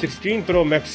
16 Pro Max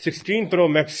16 Pro Max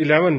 11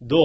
2.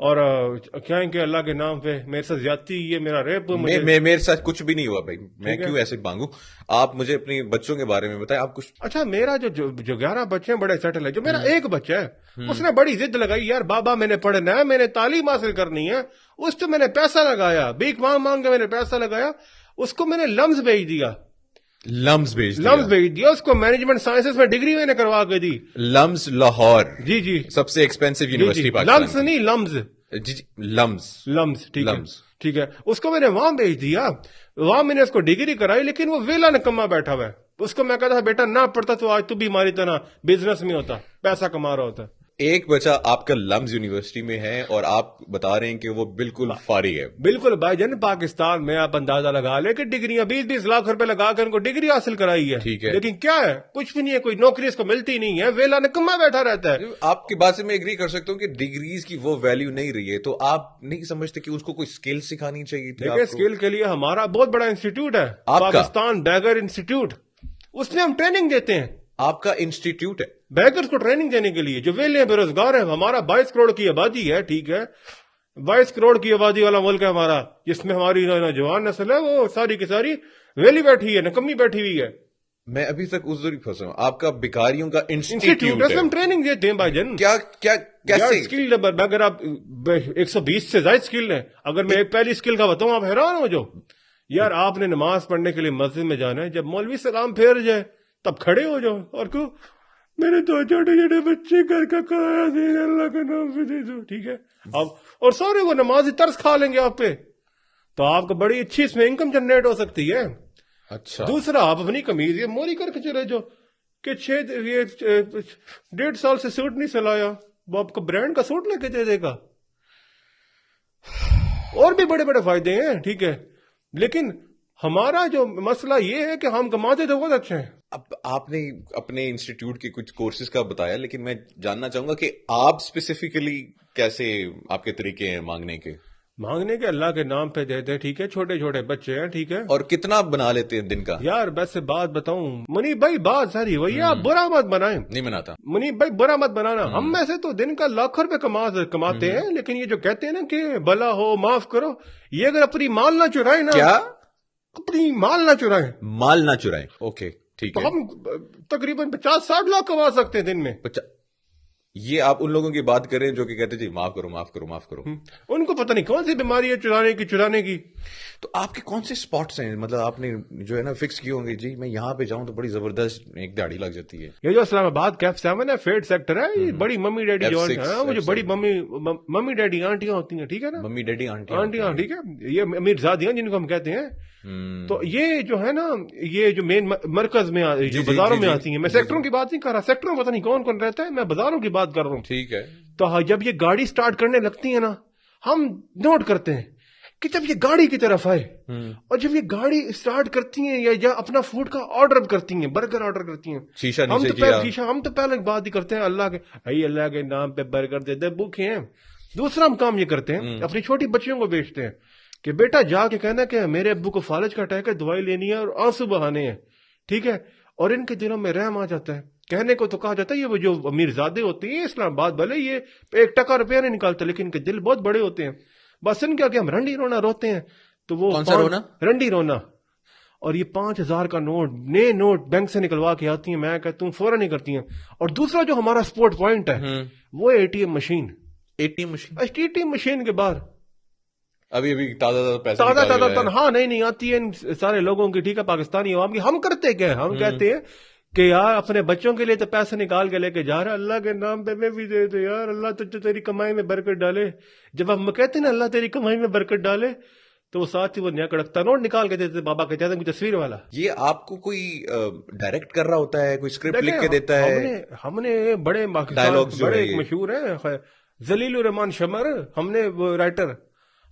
اور کیا ہے کہ اللہ کے نام پہ میرے ساتھ زیادتی، یہ میرا ریپ، میرے ساتھ کچھ بھی نہیں ہوا بھائی، میں کیوں ایسے مانگوں؟ آپ مجھے اپنی بچوں کے بارے میں بتائیں، آپ کچھ. اچھا میرا جو 11 بچے ہیں بڑے سیٹل ہے، جو میرا ایک بچہ ہے اس نے بڑی ضد لگائی، یار بابا میں نے پڑھنا ہے، میں نے تعلیم حاصل کرنی ہے، اس پہ میں نے پیسہ لگایا، بھیک مانگ مانگ کے میں نے پیسہ لگایا، اس کو میں نے لمز بھیج دیا، لمز بھیج دیا اس کو، مینجمنٹ سائنسز میں ڈگری میں نے کروا کے دی. لمز لاہور جی سب سے ایکسپینسو یونیورسٹی پاکستان. لمز نہیں، لمز. جی لمز ٹھیک ہے. اس کو میں نے وہاں بھیج دیا، وہاں میں نے اس کو ڈگری کرائی، لیکن وہ ویلا نکما بیٹھا ہوا ہے. اس کو میں کہتا تھا بیٹا نہ پڑھتا تو آج تو بھی ہماری طرح بزنس میں ہوتا، پیسہ کما رہا ہوتا. ایک بچہ آپ کا لمز یونیورسٹی میں ہے اور آپ بتا رہے ہیں کہ وہ بالکل فارغ ہے. بالکل بھائی جان، پاکستان میں آپ اندازہ لگا لیں کہ ڈگریاں 20-20 لاکھ روپے لگا کر ان کو ڈگری حاصل کرائی ہے. ٹھیک ہے، لیکن کیا ہے، کچھ بھی نہیں ہے، کوئی نوکری اس کو ملتی نہیں ہے، ویلا نکما بیٹھا رہتا ہے. آپ کی بات سے میں ایگری کر سکتا ہوں کہ ڈگریز کی وہ ویلیو نہیں رہی ہے، تو آپ نہیں سمجھتے کہ اس کو کوئی اسکل سکھانی چاہیے تھی؟ دیکھیں اسکل کے لیے ہمارا بہت بڑا انسٹیٹیوٹ ہے، پاکستان بیگر انسٹیٹیوٹ، اس میں ہم ٹریننگ دیتے ہیں. آپ کا انسٹیٹیوٹ ہے بیگرز کو ٹریننگ دینے کے لیے جو ویلے بے روزگار ہیں. ہمارا 22 کروڑ کی آبادی ہے، ٹھیک ہے، 22 کروڑ کی آبادی والا ملک ہے ہمارا، جس میں ہماری نوجوان نسل ہے وہ ساری کی ساری ویلی بیٹھی ہے، نکمی بیٹھی ہوئی ہے. میں ابھی تک اس ضروری پھنسا ہوں. آپ کا بیکاریوں کا انسٹیٹیوٹ ہے، ہم ٹریننگ دیتے ہیں بھائی جان. کیسے اسکل، اگر آپ 120 سے زائد اسکل ہے، اگر میں ایک پہلی اسکل کا بتاؤں آپ حیران ہو جو. یار آپ نے نماز پڑھنے کے لیے مسجد میں جانا ہے، جب مولوی سلام پھیر جائے تب کھڑے ہو جاؤ اور کہو میرے تو چھوٹے چھوٹے بچے گھر کا کھایا دے اللہ کے نام پہ دے دو، ٹھیک ہے. اب اور سارے وہ نمازی ترس کھا لیں گے آپ پہ، تو آپ کو بڑی اچھی اس میں انکم جنریٹ ہو سکتی ہے. اچھا، دوسرا آپ اپنی قمیض یہ موری کر کے چلے جو کہ 1.5 سال سے سوٹ نہیں سلایا، وہ آپ کو برانڈ کا سوٹ لے کے دے دے گا. اور بھی بڑے بڑے فائدے ہیں، ٹھیک ہے. لیکن ہمارا جو مسئلہ یہ ہے کہ ہم کماتے تو بہت اچھے ہیں. اب آپ نے اپنے انسٹیٹیوٹ کے کچھ کورسز کا بتایا، لیکن میں جاننا چاہوں گا کہ آپ اسپیسیفکلی کیسے، آپ کے طریقے ہیں مانگنے کے اللہ کے نام پہ دیتے، ٹھیک ہے. چھوٹے چھوٹے بچے ہیں، ٹھیک ہے. اور کتنا بنا لیتے ہیں دن کا؟ یار ویسے بات بتاؤں منیب بھائی، بات ساری وہی، آپ برا مت بنائیں. نہیں بناتا منیب بھائی، برا مت بنانا. ہم میں سے تو دن کا لاکھوں روپے کماتے ہیں، لیکن یہ جو کہتے ہیں نا کہ بلا ہو معاف کرو، یہ اگر اپنی مال نہ چرائیں نا، کیا اپنی مال نہ چرائیں، اوکے ٹھیک تو ہے، ہم تقریباً 50-60 لاکھ کما سکتے ہیں دن میں. یہ آپ ان لوگوں کی بات کریں جو کہ کہتے جی معاف کرو معاف کرو معاف کرو. ان کو پتہ نہیں کون سی بیماری ہے چرانے کی. تو آپ کے کون سے سپاٹس ہیں، مطلب آپ نے جو ہے نا فکس کیے ہوں گے جی میں یہاں پہ جاؤں تو بڑی زبردست ایک داڑھی لگ جاتی ہے؟ یہ جو اسلام آباد کیف 7 ہے، فیڈ سیکٹر ہے، یہ بڑی ممی ڈیڈی جو ہے، جو بڑی ممی ڈیڈی آنٹیاں ہوتی ہیں، ٹھیک ہے نا، ممی ڈیڈی آنٹیاں، ٹھیک ہے، یہ امیر زادیاں جن کو ہم کہتے ہیں. تو یہ جو ہے نا، یہ جو مین مرکز میں جو بازاروں میں آتی ہیں، میں سیکٹروں کی بات نہیں کر رہا، سیکٹروں میں پتہ نہیں کون کون رہتا ہے، میں بازاروں کی بات کر رہا ہوں. ٹھیک ہے. تو جب یہ گاڑی سٹارٹ کرنے لگتی ہے نا، ہم نوٹ کرتے ہیں کہ جب یہ گاڑی کی طرف آئے اور جب یہ گاڑی سٹارٹ کرتی ہیں یا اپنا فوڈ کا آرڈر کرتی ہیں، برگر آرڈر کرتی ہیں، ہم تو پہلے بات ہی کرتے ہیں اللہ کے نام پہ برگر دے دے، بھوکے ہیں. دوسرا ہم کام یہ کرتے ہیں، اپنی چھوٹی بچیوں کو بیچتے ہیں کہ بیٹا جا کے کہنا کہ میرے ابو کو فالج کا اٹیک ہے، دوائی لینی ہے اور آنسو بہانے ہیں، ٹھیک ہے. اور ان کے دلوں میں رحم آ جاتا ہے. کہنے کو تو کہا جاتا ہے یہ وہ جو امیر زادے ہوتے ہیں اسلام آباد والے، یہ 1 ٹکا روپیہ نہیں نکالتے، لیکن ان کے دل بہت بڑے ہوتے ہیں. بس ان کے ہم رنڈی رونا روتے ہیں. تو وہ کون سا رونا؟ رنڈی رونا. اور یہ 5000 کا نوٹ، نئے نوٹ بینک سے نکلوا کے آتی ہیں، میں کہتا ہوں فوراً نہیں کرتی ہیں. اور دوسرا جو ہمارا سپورٹ پوائنٹ ہے وہ ATM مشین کے بعد ابھی تازہ پیسہ تنہا نہیں آتی ہے ان سارے لوگوں کی، ٹھیک ہے، پاکستانی عوام کی. ہم کرتے کیا، ہم کہتے ہیں کہ یار اپنے بچوں کے لیے تو پیسے نکال کے لے کے جا رہا، اللہ کے نام پہ میں بھی دے دے یار، اللہ تو تیری کمائی میں برکت ڈالے. جب ہم کہتے ہیں نا اللہ تیری کمائی میں برکت ڈالے، تو وہ ساتھ ہی وہ نیا کڑکتا نوٹ نکال کے دیتے بابا کے جاتے کوئی تصویر والا. یہ آپ کو کوئی ڈائریکٹ کر رہا ہوتا ہے، کوئی اسکرپٹ لکھ کے دیتا ہے؟ ہم نے بڑے بڑے مشہور ہیں، ذلیل الرحمان شمر، ہم نے وہ رائٹر،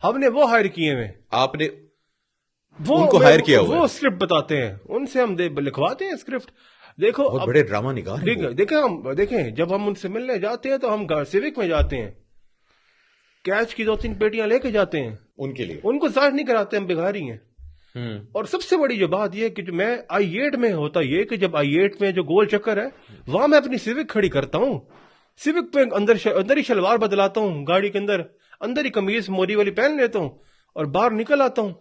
ہم نے وہ ہائر کیے ہیں. آپ نے ان کو ہائر کیا ہوا؟ وہ اسکرپٹ بتاتے ہیں، ان سے ہم لکھواتے ہیں اسکرپٹ. دیکھو بہت بڑے ڈرامہ نگار دیکھیں جب ہم ان سے ملنے جاتے ہیں تو ہم سیوک میں جاتے ہیں، کیچ کی 2-3 پیٹیاں لے کے جاتے ہیں ان کے لیے، ان کو ظاہر نہیں کراتے ہم بغاری ہیں. اور سب سے بڑی جو بات یہ کہ جو میں I8 میں ہوتا یہ کہ جب I8 میں جو گول چکر ہے وہاں میں اپنی سیوک کھڑی کرتا ہوں، سیوک پہ اندر ہی شلوار بدلاتا ہوں گاڑی کے اندر، اندر ہی قمیض موری والی پہن لیتا ہوں اور باہر نکل آتا ہوں.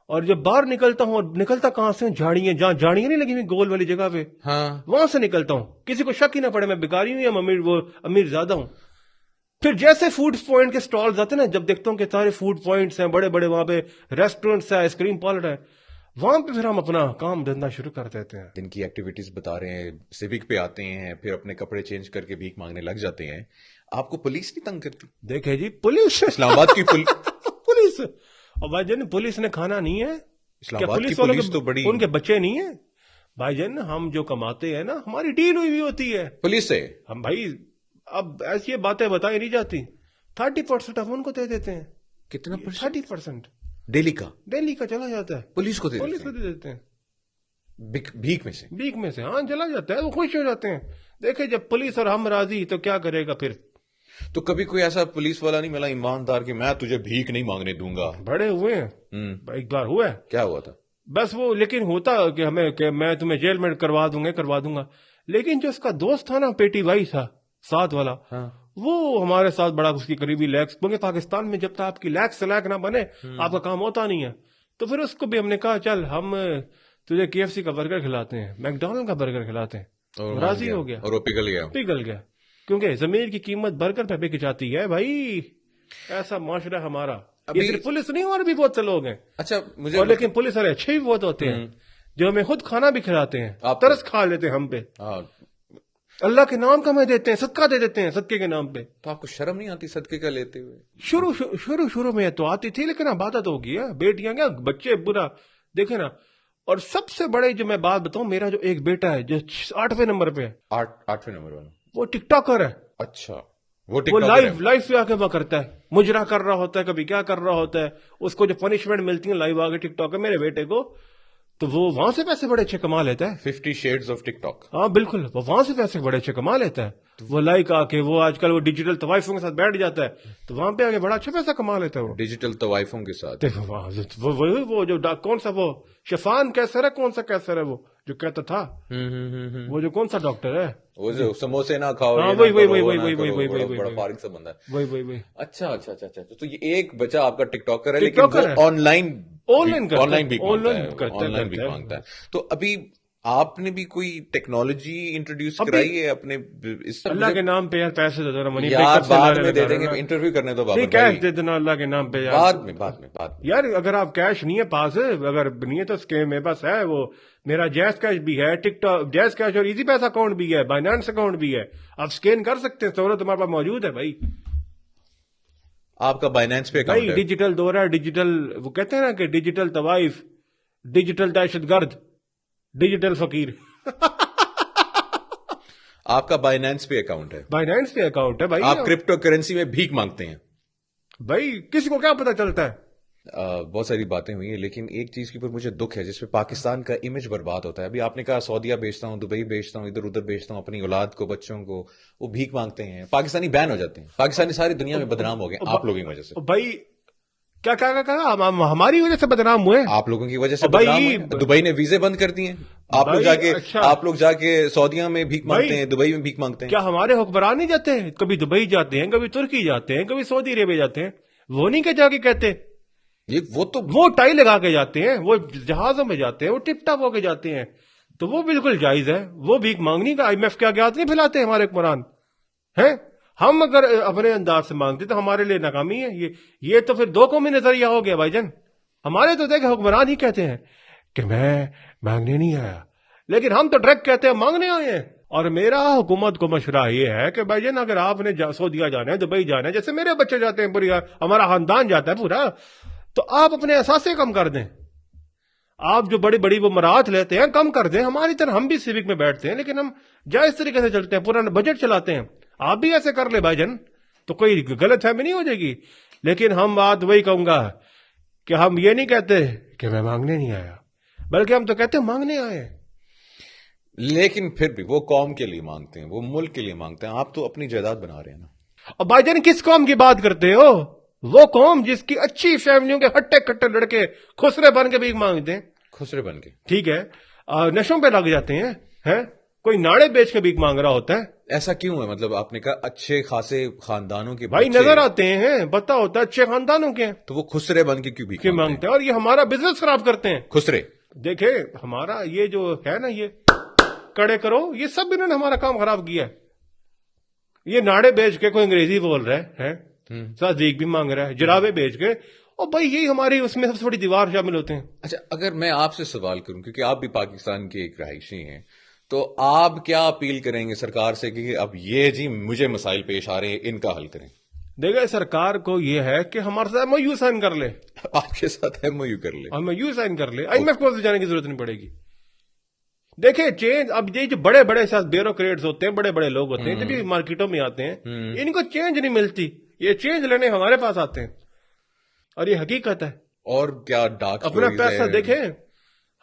اور جب باہر نکلتا ہوں، اور نکلتا کہاں سے، جھاڑیاں، جہاں جھاڑیاں نہیں لگی ہوئی گول والی جگہ پہ، ہاں وہاں سے نکلتا ہوں. کسی کو شک ہی نہ پڑے میں بیکاری ہوں یا وہ امیر زیادہ ہوں. پھر جیسے فوڈ پوائنٹ کے سٹالز آتے ہیں نا، جب دیکھتا ہوں کہ سارے فوڈ پوائنٹس ہیں بڑے بڑے، وہاں پہ ریسٹورینٹس ہیں، آئس کریم پارلر ہے، وہاں پہ پھر ہم اپنا کام دھندا شروع کر دیتے ہیں. دن کی ایکٹیویٹیز بتا رہے ہیں، سیوک پہ آتے ہیں، پھر اپنے کپڑے چینج کر کے بھیک مانگنے لگ جاتے ہیں. آپ کو پولیس نہیں تنگ کرتی؟ دیکھے جی، پولیس اسلام آباد کی پولیس، اور بھائی جان پولیس نے کھانا نہیں ہے. اسلام آباد کی پولیس تو بڑی، ان کے بچے نہیں ہیں بھائی جان. ہم جو کماتے ہیں نا، ہماری ڈیل ہوئی ہوتی ہے پولیس سے. ہم بھائی، اب ایسی باتیں بتائی نہیں جاتی. 30% ہم ان کو دے دیتے ہیں. کتنا؟ 30% ڈیلی کا ڈیلی کا چلا جاتا ہے. پولیس کو پولیس کو دے دیتے ہیں بھیک میں سے. بھیک میں سے. ہاں چلا جاتا ہے، وہ خوش ہو جاتے ہیں. دیکھیں جب پولیس اور ہم راضی تو کیا کرے گا پھر. تو کبھی کوئی ایسا پولیس والا نہیں ملا ایماندار کہ میں تجھے بھیک نہیں مانگنے دوں گا؟ بڑے ہوئے ہیں، ایک بار ہوا ہے. کیا ہوا تھا؟ بس وہ، لیکن ہوتا کہ میں تمہیں جیل میں کروا دوں گا. لیکن جو اس کا دوست تھا نا، پیٹی بھائی تھا ساتھ والا، وہ ہمارے ساتھ بڑا اس کی قریبی لیکس، کیونکہ پاکستان میں جب تک آپ کی لیک سے لیک نہ بنے آپ کا کام ہوتا نہیں ہے. تو پھر اس کو بھی ہم نے کہا چل ہم تجھے KFC کا برگر کھلاتے ہیں، میک ڈونلڈ کا برگر کھلاتے ہیں. راضی ہو گیا اور وہ پگھل گیا کیونکہ ضمیر کی قیمت برگر پہ بک جاتی ہے بھائی. ایسا معاشرہ ہمارا. یہ صرف پولیس نہیں، اور بھی بہت سے لوگ ہیں. اچھا مجھے، لیکن پولیس والے اچھے بھی بہت ہوتے ہیں جو ہمیں خود کھانا بھی کھلاتے ہیں، ترس کھا لیتے ہیں ہم پہ. اللہ کے نام کا ہمیں دیتے ہیں، صدقہ دے دیتے ہیں صدقے کے نام پہ. تو آپ کو شرم نہیں آتی صدقے کا لیتے ہوئے؟ شروع میں تو آتی تھی، لیکن اب عادت ہو گئی ہے. بیٹیاں کیا بچے برا دیکھیں نا. اور سب سے بڑے جو میں بات بتاؤں، میرا جو ایک بیٹا ہے جو 8ویں نمبر پہ ہے، 8ویں نمبر والا، وہ ٹک ٹاکر ہے. اچھا، وہ لائیو پہ آ کے وہ کرتا ہے، مجرا کر رہا ہوتا ہے، کبھی کیا کر رہا ہوتا ہے. اس کو جو پنشمنٹ ملتی ہے لائیو آگے ٹک ٹاک میرے بیٹے کو، تو وہ وہاں سے پیسے بڑے اچھے کما لیتا ہے. 50 شیڈز آف ٹک ٹاک. ہاں بالکل، وہ وہاں سے پیسے بڑے اچھے کما لیتا ہے. وہ لائک آ کے، وہ آج کل وہ ڈیجیٹل طوائفوں کے ساتھ بیٹھ جاتا ہے، تو وہاں پہ آگے بڑا اچھا پیسہ کما لیتا ہے. وہ ڈیجیٹل طوائفوں کے ساتھ وہ جو کون سا وہ شفان کیسر ہے، کون سا کیسر ہے وہ جو کہتا تھا، وہ جو کون سا ڈاکٹر ہے، وہ جو سموسے نہ کھاؤ، وہی بڑا فارغ سا بندہ ہے. وہی. اچھا. تو یہ ایک بچہ آپ کا ٹک ٹاکر ہے، لیکن آن لائن بھی مانگتا ہے. تو ابھی آپ نے بھی کوئی ٹیکنالوجی انٹروڈیوس کرائی ہے اپنے اللہ کے نام پہ؟ یار پیسے دے دو نا، منی بعد میں دے دیں گے، انٹرویو کرنے تو کیش دے دینا اللہ کے نام پہ. بعد میں یار اگر آپ کیش نہیں ہے پاس، اگر نہیں ہے تو اسکیم میں بس ہے. وہ میرا جیز کیش بھی ہے، ٹک ٹاک جیز کیش اور ایزی پیسہ اکاؤنٹ بھی ہے، بائنانس اکاؤنٹ بھی ہے. آپ اسکین کر سکتے ہیں، سہولت ہمارے پاس موجود ہے بھائی. آپ کا بائنانس پہ بھائی ڈیجیٹل دور ہے، ڈیجیٹل، وہ کہتے ہیں نا کہ ڈیجیٹل طوائف، ڈیجیٹل دہشت گرد، ڈیجیٹل فقیر. آپ کا بائنانس پہ اکاؤنٹ ہے؟ بائنانس پہ اکاؤنٹ ہے بھائی. آپ کرپٹو کرنسی میں بھیک مانگتے ہیں بھائی، کسی کو کیا پتا چلتا ہے. بہت ساری باتیں ہوئی ہیں، لیکن ایک چیز کے اوپر مجھے دکھ ہے جس پہ پاکستان کا امیج برباد ہوتا ہے. ابھی آپ نے کہا سعودیہ بیچتا ہوں، دبئی بیچتا ہوں، ادھر ادھر بیچتا ہوں اپنی اولاد کو، بچوں کو. وہ بھیک مانگتے ہیں، پاکستانی بین ہو جاتے ہیں، پاکستانی ساری دنیا میں بدنام ہو گئے آپ لوگوں کی وجہ سے. بھائی کیا ہماری وجہ سے بدنام ہوئے؟ آپ لوگوں کی وجہ سے بدنام ہوئے. دبئی نے ویزے بند کر دیے. آپ لوگ جا کے سعودیہ میں بھیک مانگتے ہیں، دبئی میں بھیک مانگتے ہیں. کیا ہمارے حکمران نہیں جاتے ہیں؟ کبھی دبئی جاتے ہیں، کبھی ترکی جاتے ہیں، کبھی سعودی عربیہ جاتے ہیں. وہ نہیں کہ جا کے کہتے، وہ ٹائی لگا کے جاتے ہیں، وہ جہازوں میں جاتے ہیں، وہ ٹپ ٹاپ ہو کے جاتے ہیں. تو وہ بالکل جائز ہے. وہ بھیک مانگنی کا IMF کے آگے ہاتھ نہیں پھیلاتے ہمارے حکمران ہیں. ہم اگر اپنے انداز سے مانگتے تو ہمارے لیے ناکامی ہے. یہ تو پھر دو قومی نظریہ ہو گیا بھائی جان. ہمارے تو دیکھ حکمران ہی کہتے ہیں کہ میں مانگنے نہیں آیا، لیکن ہم تو ڈائریکٹ کہتے ہیں مانگنے آئے ہیں. اور میرا حکومت کو مشورہ یہ ہے کہ بھائی جان اگر آپ نے سعودیہ جانا ہے، دبئی جانا ہے، جیسے میرے بچے جاتے ہیں، پوری ہمارا خاندان جاتا ہے پورا، تو آپ اپنے اثاثے کم کر دیں. آپ جو بڑی بڑی وہ مراحت لیتے ہیں کم کر دیں. ہماری طرح ہم بھی سیوک میں بیٹھتے ہیں، لیکن ہم جائز طریقے سے چلتے ہیں، پورا بجٹ چلاتے ہیں. آپ بھی ایسے کر لے بھائی جان تو کوئی غلط فہمی نہیں ہو جائے گی. لیکن ہم بات وہی کہوں گا کہ ہم یہ نہیں کہتے کہ میں مانگنے نہیں آیا، بلکہ ہم تو کہتے ہیں مانگنے آئے. لیکن پھر بھی وہ قوم کے لیے مانگتے ہیں، وہ ملک کے لیے مانگتے ہیں. آپ تو اپنی جائیداد بنا رہے ہیں نا. اور بھائی جان کس قوم کی بات کرتے ہو؟ وہ قوم جس کی اچھی فیملیوں کے ہٹے کٹے لڑکے خسرے بن کے بھی مانگتے ہیں. خسرے بن کے، ٹھیک ہے، نشوں پہ لگ جاتے ہیں. کوئی ناڑے بیچ کے بھیک مانگ رہا ہوتا ہے. ایسا کیوں ہے؟ مطلب آپ نے کہا اچھے خاصے خاندانوں کے بھائی بچے نظر آتے ہیں, پتا ہوتا ہے اچھے خاندانوں کے ہیں, تو وہ خسرے بن کے کیوں بھی مانگتے ہیں, اور یہ ہمارا بزنس خراب کرتے ہیں. خسرے دیکھیں ہمارا یہ جو ہے نا, یہ کڑے کرو, یہ سب انہوں نے ہمارا کام خراب کیا ہے. یہ ناڑے بیچ کے کوئی انگریزی بول رہا ہے, ساتھ ویک بھی مانگ رہا ہے, جرابے بیچ کے, اور بھائی یہی ہماری اس میں سب سے بڑی دیوار شامل ہوتے ہیں. اچھا, اگر میں آپ سے سوال کروں, کیونکہ آپ بھی پاکستان کے ایک رہائشی ہیں, تو آپ کیا اپیل کریں گے سرکار سے کہ اب یہ جی مجھے مسائل پیش آ رہے ہیں, ان کا حل کریں؟ دیکھیں سرکار کو یہ ہے کہ ہمارے ساتھ MOU سائن کر لے. آپ کے ساتھ MOU کر لیں, MOU سائن کر لے, IMF کو جانے کی ضرورت نہیں پڑے گی. دیکھیں چینج, اب یہ جو بڑے بڑے ساتھ بیوروکریٹس ہوتے ہیں, بڑے بڑے لوگ ہوتے ہیں, جب بھی مارکیٹوں میں آتے ہیں, ان کو چینج نہیں ملتی, یہ چینج لینے ہمارے پاس آتے ہیں, اور یہ حقیقت ہے. اور کیا ڈارک اپنا پیسہ دیکھیں,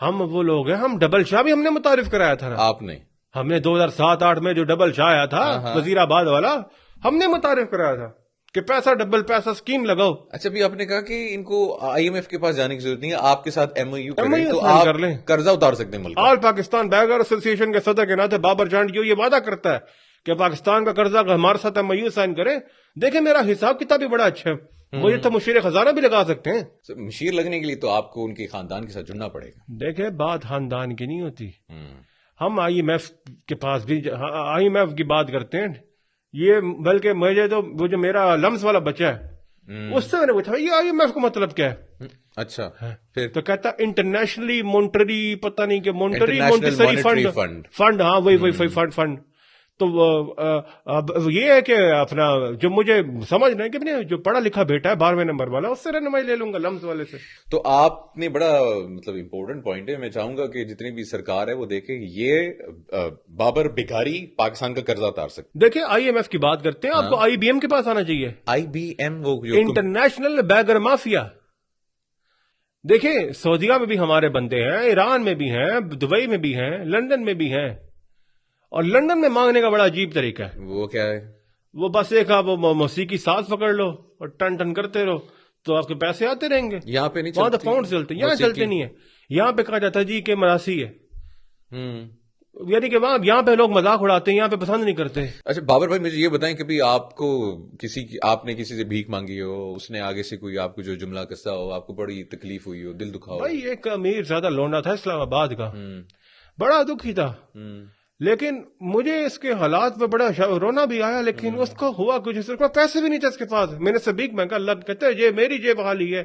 ہم وہ لوگ ہیں, ہم ڈبل شاہ بھی ہم نے متعارف کرایا تھا نا. آپ نے ہم نے 2007-8 میں جو ڈبل شاہ آیا تھا وزیر آباد والا, ہم نے متعارف کرایا تھا کہ پیسہ ڈبل پیسہ اسکیم لگاؤ. اچھا, بھی آپ نے کہا کہ ان کو IMF کے پاس جانے کی ضرورت نہیں ہے, آپ کے ساتھ MOU کریں تو سائن آپ کر لیں. قرضہ اتار سکتے ہیں ملک کا. آل پاکستان بیگر ایسوسی ایشن کے صدر کے ناطے بابر جان جو یہ وعدہ کرتا ہے کہ پاکستان کا قرضہ ہمارے ساتھ MOU سائن کرے. دیکھیں میرا حساب کتاب بھی بڑا اچھا ہے, مجھے تو مشیر خزانہ بھی لگا سکتے ہیں. مشیر لگنے کے لیے تو آپ کو ان کے خاندان کے ساتھ جڑنا پڑے گا. دیکھیں بات خاندان کی نہیں ہوتی, ہم IMF کے پاس بھی IMF کی بات کرتے ہیں. یہ بلکہ مجھے تو وہ جو میرا لمس والا بچہ ہے, اس سے میں نے پوچھا یہ IMF کو مطلب کیا ہے. اچھا, پھر تو کہتا انٹرنیشنلی مونٹری, پتہ نہیں کہ monetary International monetary Monetary Fund. Fund, ہاں وہی فنڈ. تو یہ ہے کہ اپنا جو مجھے سمجھ نہیں کہ جو پڑھا لکھا بیٹا ہے 12ویں نمبر والا, اس سے رہنمائی لے لوں گا لمس والے سے. تو آپ نے بڑا مطلب امپورٹنٹ پوائنٹ ہے. میں چاہوں گا کہ جتنی بھی سرکار ہے وہ دیکھے یہ بابر بھکاری پاکستان کا قرضہ اتار سکتے. دیکھیں IMF کی بات کرتے ہیں, آپ کو IBM کے پاس آنا چاہیے. IBM وہ انٹرنیشنل بیگر مافیا. دیکھیں سعودیہ میں بھی ہمارے بندے ہیں, ایران میں بھی ہیں, دبئی میں بھی ہیں, لندن میں بھی ہیں, اور لندن میں مانگنے کا بڑا عجیب طریقہ ہے. وہ کیا ہے؟ وہ بس ایک آپ موسیقی ساز پکڑ لو اور ٹن ٹن کرتے رہو تو آپ کے پیسے آتے رہیں گے. یہاں پہ نہیں وہاں تو چلتی پاؤنڈ چلتے, یہاں چلتے نہیں ہے. یہاں پہ کہا جاتا ہے جی کہ مراسی ہے, یعنی کہ وہاں یہاں پہ لوگ مذاق اڑاتے ہیں, یہاں پہ پسند نہیں کرتے. اچھا بابر بھائی, مجھے یہ بتائیں کہ بھی آپ کو آپ نے کسی سے بھیک مانگی ہو, اس نے آگے سے کوئی آپ کو جو جملہ قصہ ہو, آپ کو بڑی تکلیف ہوئی ہو, دل دکھا ہو؟ بھائی ایک امیر زیادہ لونڈا تھا اسلام آباد کا, بڑا دکھی تھا, لیکن مجھے اس کے حالات پہ بڑا رونا بھی آیا. لیکن اس کو ہوا کچھ, اس کو پیسے بھی نہیں تھے اس کے پاس. میں نے سے بھیک مانگا, اللہ کہتے ہیں یہ میری جیب خالی ہے.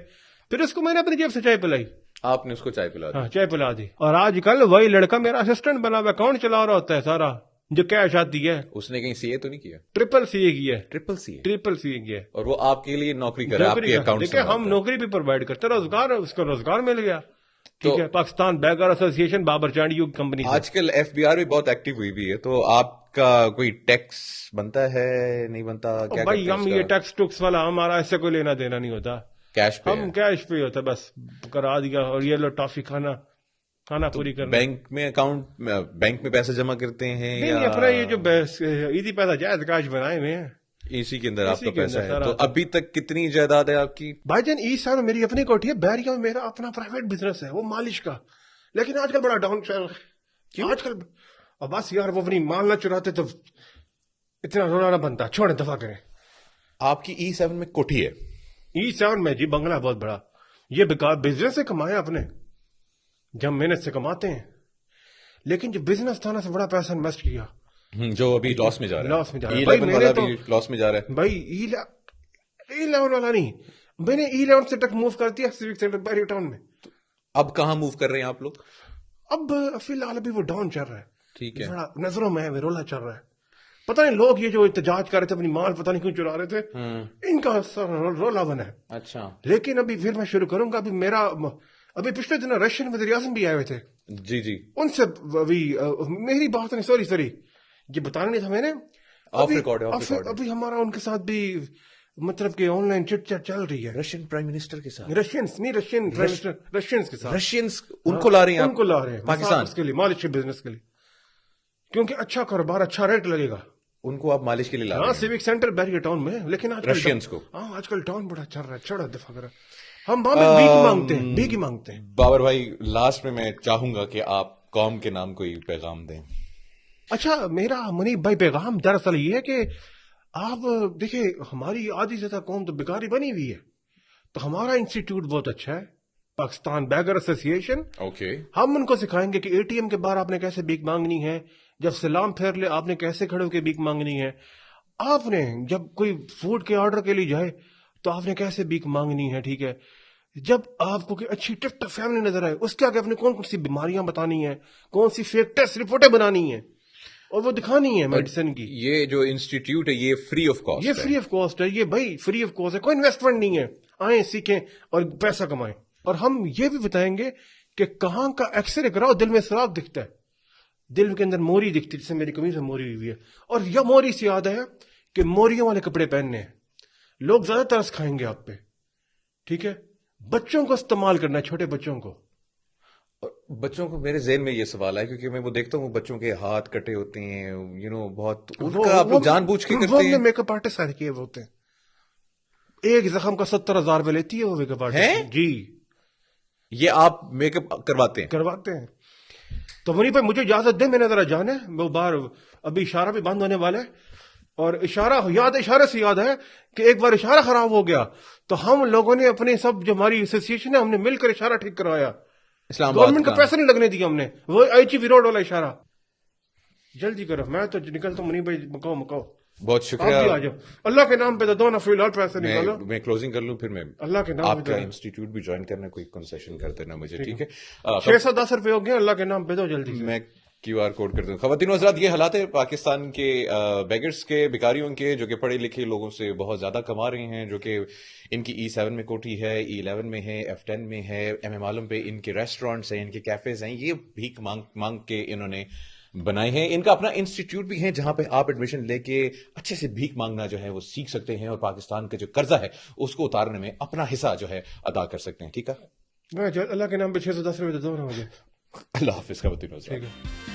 پھر اس کو میں نے اپنی جیب سے چائے پلائی. آپ نے اس کو چائے پلا دی؟ ہاں چائے پلا دی. اور آج کل وہی لڑکا میرا اسسٹنٹ بنا ہوا, اکاؤنٹ چلا رہا ہوتا ہے سارا, جو کیش آتی ہے. اس نے کہیں CA تو نہیں کیا؟ ٹرپل CA کیا ہے. ٹرپل CA کیا ہے. اور وہ آپ کے لیے نوکری کر رہا ہے, آپ کے اکاؤنٹ سے. دیکھیں ہم نوکری بھی پرووائڈ کرتے, روزگار, اس کو روزگار مل گیا. ٹھیک ہے, پاکستان بیگر ایسوسی ایشن بابر چانڈیو کمپنی. آج کل FBR بھی بہت ایکٹیو ہوئی بھی ہے, تو آپ کا کوئی ٹیکس بنتا ہے نہیں بنتا؟ بھائی ہم یہ ٹیکس ٹوکس والا ہمارا ایسے کوئی لینا دینا نہیں ہوتا, کیش پہ ہم کیش پہ ہوتا, بس کرا دیا اور یہ لو ٹافی کھانا پوری کرنا. بینک میں بینک میں پیسے جمع کرتے ہیں نہیں, اپنا یہ جو عیدی پیسہ جائز کاش بنائے ہوئے ہیں, اسی کے اندر آپ کا پیسہ ہے. تو ابھی تک کتنی جائیداد ہے آپ کی؟ بھائی جان ایسا میری اپنی کوٹھی ہے, بیریا میں میرا اپنا پرائیویٹ بزنس ہے, وہ مالش کا, لیکن آج کل بڑا ڈاؤن چل رہا ہے. آج کل بس یار وہ اپنی مال نہ چراتے تو اتنا رونا نہ بنتا, چھوڑیں دفاع کریں. آپ کی E7 میں کوٹھی ہے؟ E7 میں جی بنگلہ بہت بڑا. یہ بزنس سے کمایا اپنے, جب محنت سے کماتے ہیں, لیکن جو بزنس تھا نا سے بڑا پیسہ انویسٹ کیا, جو ابھی لاس میں جا رہا ہے. لاس میں جا رہا ہے. E11 والا بھی لاس میں جا رہا ہے. بھائی E11 والا نہیں, میں نے E11 سے تک موو کر دیا سیوک سینٹر بیری ٹاؤن میں. اب کہاں موو کر رہے ہیں آپ لوگ؟ اب فی الحال ابھی وہ ڈاؤن چل رہا ہے. ٹھیک ہے, بڑا نظروں میں رولا چل رہا ہے. پتہ نہیں لوگ یہ جو احتجاج کر رہے تھے, اپنی مال پتہ نہیں کیوں چرا رہے تھے, ان کا رولا بنا ہے. اچھا, لیکن ابھی پھر میں شروع کروں گا. ابھی پچھلے دنوں رشین وزیر اعظم بھی آئے ہوئے تھے. جی ان سے میری بات نہیں, سوری یہ بتانا نہیں تھا میں نے. ابھی ہمارا ان کے ساتھ بھی مطلب کہ آن لائن چٹ چیٹ چل رہی ہے. رشین پرائم منسٹر کے ساتھ؟ رشینز کے ساتھ. رشینز ان کو لا رہے ہیں؟ ان کو لا رہے ہیں پاکستان کے لیے, مالش کے بزنس کے لیے, کیونکہ اچھا کاروبار, اچھا ریٹ لگے گا. ان کو آپ مالش کے لیے لا رہے ہیں؟ ہاں سیوک سینٹر بیری ٹاؤن میں. لیکن رشینز کو آج کل ٹاؤن بڑا چل رہا ہے, چھوڑا دفاع کرا. ہم بھیک ہی مانگتے ہیں. بابر بھائی لاسٹ میں چاہوں گا کہ آپ قوم کے نام کوئی پیغام دیں. اچھا میرا منیب بھائی پیغام دراصل یہ ہے کہ آپ دیکھیں ہماری آدھی زیادہ قوم تو بیکاری بنی ہوئی ہے، تو ہمارا انسٹیٹیوٹ بہت اچھا ہے، پاکستان بیگر ایسوسی ایشن. اوکے. ہم ان کو سکھائیں گے کہ اے ٹی ایم کے باہر آپ نے کیسے بھیک مانگنی ہے، جب سلام پھیر لے آپ نے کیسے کھڑے ہو کے بھیک مانگنی ہے، آپ نے جب کوئی فوڈ کے آرڈر کے لیے جائے تو آپ نے کیسے بھیک مانگنی ہے. ٹھیک ہے، جب آپ کو کوئی اچھی ٹپ ٹپ فیملی نظر آئے اس کے آگے اپنے کون کون سی بیماریاں بتانی ہیں، کون سی فیک ٹیسٹ رپورٹیں بنانی ہیں اور وہ دکھانی ہے میڈیسن کی. یہ جو انسٹیٹیوٹ ہے یہ فری آف کاسٹ یہ فری آف کاسٹ ہے، یہ بھائی فری آف کاسٹ ہے، کوئی انویسٹمنٹ نہیں ہے. آئیں سیکھیں اور پیسہ کمائیں. اور ہم یہ بھی بتائیں گے کہ کہاں کا ایکس رے کراؤ دل میں سراغ دکھتا ہے، دل کے اندر موری دکھتی ہے، جیسے میری قمیض میں موری ہوئی ہے. اور یہ موری سے یاد ہے کہ موریوں والے کپڑے پہننے ہیں، لوگ زیادہ ترس کھائیں گے آپ پہ. ٹھیک ہے، بچوں کو استعمال کرنا ہے، چھوٹے بچوں کو. بچوں کو میرے ذہن میں یہ سوال ہے کیونکہ میں وہ دیکھتا ہوں بچوں کے ہاتھ کٹے ہوتے ہیں، بہت ان کا آپ لوگ جان بوجھ کے کرتے ہیں. میک اپ آرٹسٹ سارے کیے ہوتے ہیں، ایک زخم کا 70,000 روپے لیتی ہے وہ میک اپ آرٹسٹ. جی یہ آپ میک اپ کرواتے ہیں. تو منی بھائی مجھے اجازت دیں، میں نے ذرا جانا ہے، وہ باہر ابھی اشارہ بھی بند ہونے والا ہے. اور اشارے سے یاد ہے کہ ایک بار اشارہ خراب ہو گیا تو ہم لوگوں نے اپنے سب جو ہماری ایسوسی ایشن ہے ہم نے مل کر اشارہ ٹھیک کروایا. اسلام آباد گورنمنٹ کا پیسہ نہیں لگنے دیا ہم نے، وہ آئی چی وی روڈ والا اشارہ. جلدی کرو، میں تو نکلتا ہوں منی بھائی. مکاؤ بہت شکریہ. آپ بھی آ جاؤ، اللہ کے نام پہ دو نا فی الحال پیسے نکالو. میں کلوزنگ کر لوں پھر میں اللہ کے نام آپ کا انسٹیٹیوٹ بھی جوائن کرنا، کوئی کنسیشن کر دینا مجھے. ٹھیک ہے، 610 روپے ہو گئے، اللہ کے نام پہ دو جلدی سے. میں کیو آر کوڈ کر دوں. خواتین و حضرات، یہ حالات ہے پاکستان کے بیگرز کے، بیکاریوں کے، جو کہ پڑھے لکھے لوگوں سے بہت زیادہ کما رہے ہیں، جو کہ ان کی E7 میں کوٹھی ہے، E11 میں ہے، F10 میں ہے، ایم عالم پہ ان کے ریسٹورینٹس ہیں، ان کے کیفیز ہیں. یہ بھیک مانگ کے انہوں نے بنائے ہیں. ان کا اپنا انسٹیٹیوٹ بھی ہے جہاں پہ آپ ایڈمیشن لے کے اچھے سے بھیک مانگنا جو ہے وہ سیکھ سکتے ہیں اور پاکستان کا جو قرضہ ہے اس کو اتارنے میں اپنا حصہ جو ہے ادا کر سکتے ہیں. ٹھیک ہے، میں اللہ کے نام پہ 610 روپے دو نا مجھے. اللہ حافظ خواتین و حضرات. ٹھیک ہے.